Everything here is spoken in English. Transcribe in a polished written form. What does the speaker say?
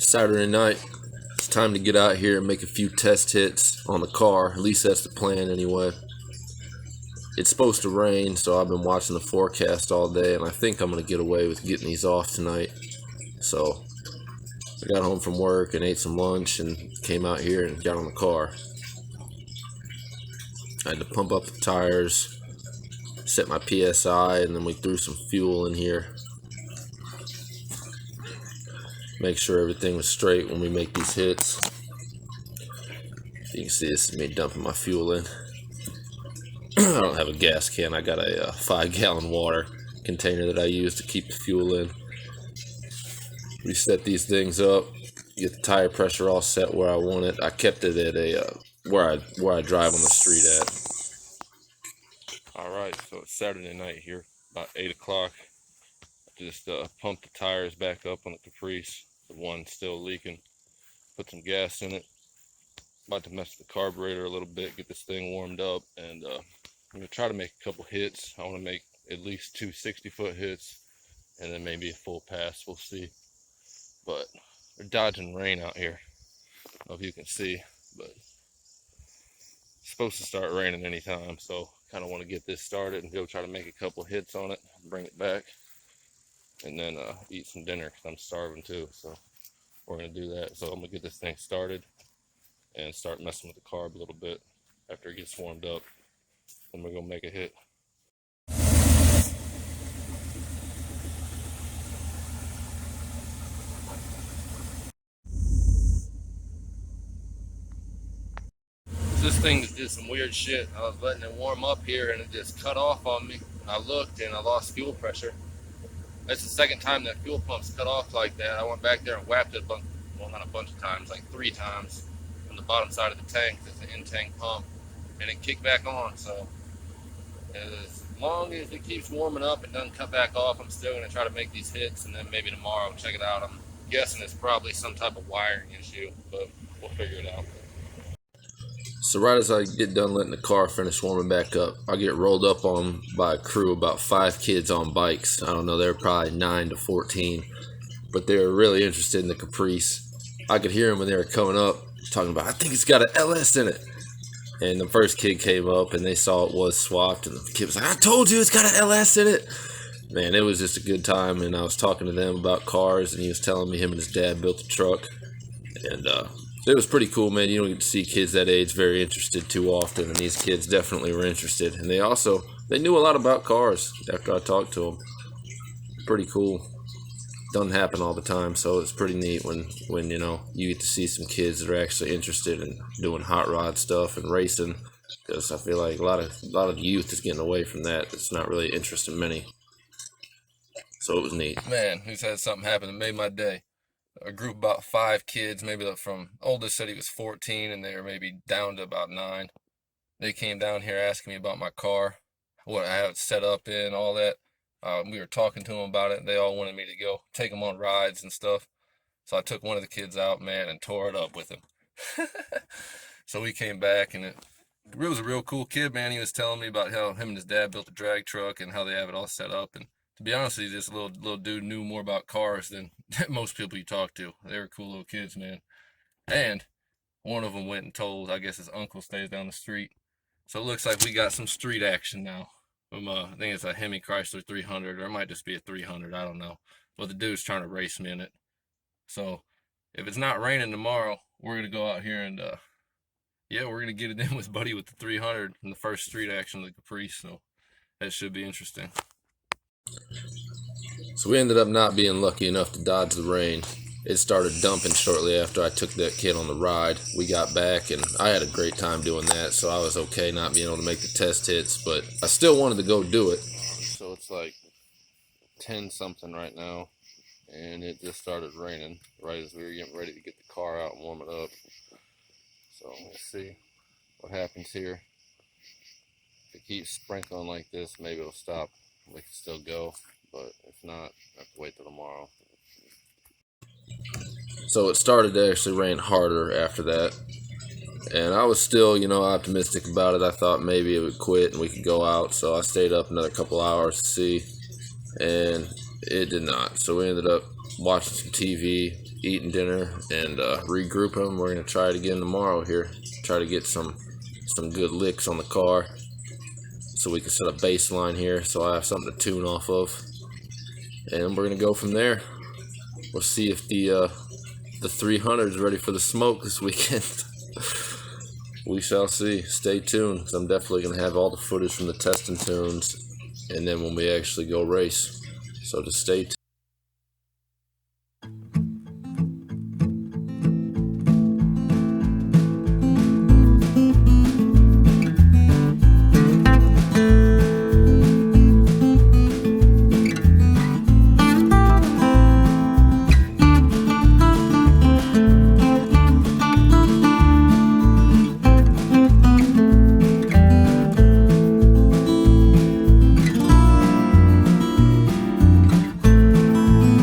Saturday night. It's time to get out here and make a few test hits on the car. At least that's the plan anyway. It's supposed to rain, so I've been watching the forecast all day, and I think I'm going to get away with getting these off tonight. So I got home from work and ate some lunch and came out here and got on the car. I had to pump up the tires, set my PSI, and then we threw some fuel in here. Make sure everything was straight when we make these hits. You can see this is me dumping my fuel in. I don't have a gas can. I got a 5-gallon water container that I use to keep the fuel in. We set these things up, get the tire pressure all set where I want it. I kept it at a where I drive on the street at. All right, so it's Saturday night here, about 8 o'clock. Just pumped the tires back up on the Caprice. The one's still leaking. Put some gas in it. About to mess with the carburetor a little bit, get this thing warmed up, and I'm gonna try to make a couple hits. I want to make at least 2 60-foot hits, and then maybe a full pass. We'll see. But we're dodging rain out here. I don't know if you can see, but it's supposed to start raining anytime. So kind of want to get this started and go try to make a couple hits on it, bring it back, and then eat some dinner because I'm starving too. So we're gonna do that. So I'm gonna get this thing started and start messing with the carb a little bit after it gets warmed up. Then we're gonna make a hit. This thing did some weird shit. I was letting it warm up here and it just cut off on me. I looked and I lost fuel pressure. That's the second time that fuel pump's cut off like that. I went back there and whapped it a bunch, well, not a bunch of times, like 3 times on the bottom side of the tank. It's an in-tank pump, and it kicked back on. So as long as it keeps warming up and doesn't cut back off, I'm still gonna try to make these hits, and then maybe tomorrow I'll check it out. I'm guessing it's probably some type of wiring issue, but we'll figure it out. So right as I get done letting the car finish warming back up, I get rolled up on by a crew, about 5 kids on bikes. I don't know, they were probably 9 to 14, but they were really interested in the Caprice. I could hear them when they were coming up talking about, I think it's got an LS in it. And the first kid came up and they saw it was swapped, and the kid was like, I told you it's got an LS in it. Man, it was just a good time, and I was talking to them about cars, and he was telling me him and his dad built a truck, and it was pretty cool, man. You don't get to see kids that age very interested too often, and these kids definitely were interested. And they knew a lot about cars after I talked to them. Pretty cool. Doesn't happen all the time, so it's pretty neat when you know, you get to see some kids that are actually interested in doing hot rod stuff and racing. Because I feel like a lot of youth is getting away from that. It's not really interesting many. So it was neat. Man, who's had something happen that made my day? A group of about 5 kids, maybe from oldest said he was 14, and they were maybe down to about 9. They came down here asking me about my car, what I have it set up in, all that. We were talking to them about it. They all wanted me to go take them on rides and stuff. So I took one of the kids out, man, and tore it up with him. So we came back, and it was a real cool kid, man. He was telling me about how him and his dad built a drag truck and how they have it all set up. And to be honest with you, this little dude knew more about cars than most people you talk to. They were cool little kids, man. And one of them went and told, I guess his uncle stays down the street. So it looks like we got some street action now. I think it's a Hemi Chrysler 300, or it might just be a 300, I don't know. But the dude's trying to race me in it. So if it's not raining tomorrow, we're going to go out here and, yeah, we're going to get it in with Buddy with the 300 in the first street action of the Caprice. So that should be interesting. So we ended up not being lucky enough to dodge the rain. It started dumping shortly after I took that kid on the ride. We got back, and I had a great time doing that, so I was okay not being able to make the test hits, but I still wanted to go do it. So it's like 10-something right now, and it just started raining right as we were getting ready to get the car out and warm it up. So we'll see what happens here. If it keeps sprinkling like this, maybe it'll stop. We can still go, but if not, I have to wait till tomorrow. So it started to actually rain harder after that, and I was still, you know, optimistic about it. I thought maybe it would quit and we could go out, so I stayed up another couple hours to see, and it did not. So we ended up watching some TV, eating dinner and regroup them. We're gonna try it again tomorrow here. Try to get some good licks on the car, so we can set a baseline here, so I have something to tune off of, and we're gonna go from there. We'll see if the 300 is ready for the smoke this weekend. We shall see. Stay tuned, because I'm definitely gonna have all the footage from the testing tunes, and then when we actually go race. So just stay tuned.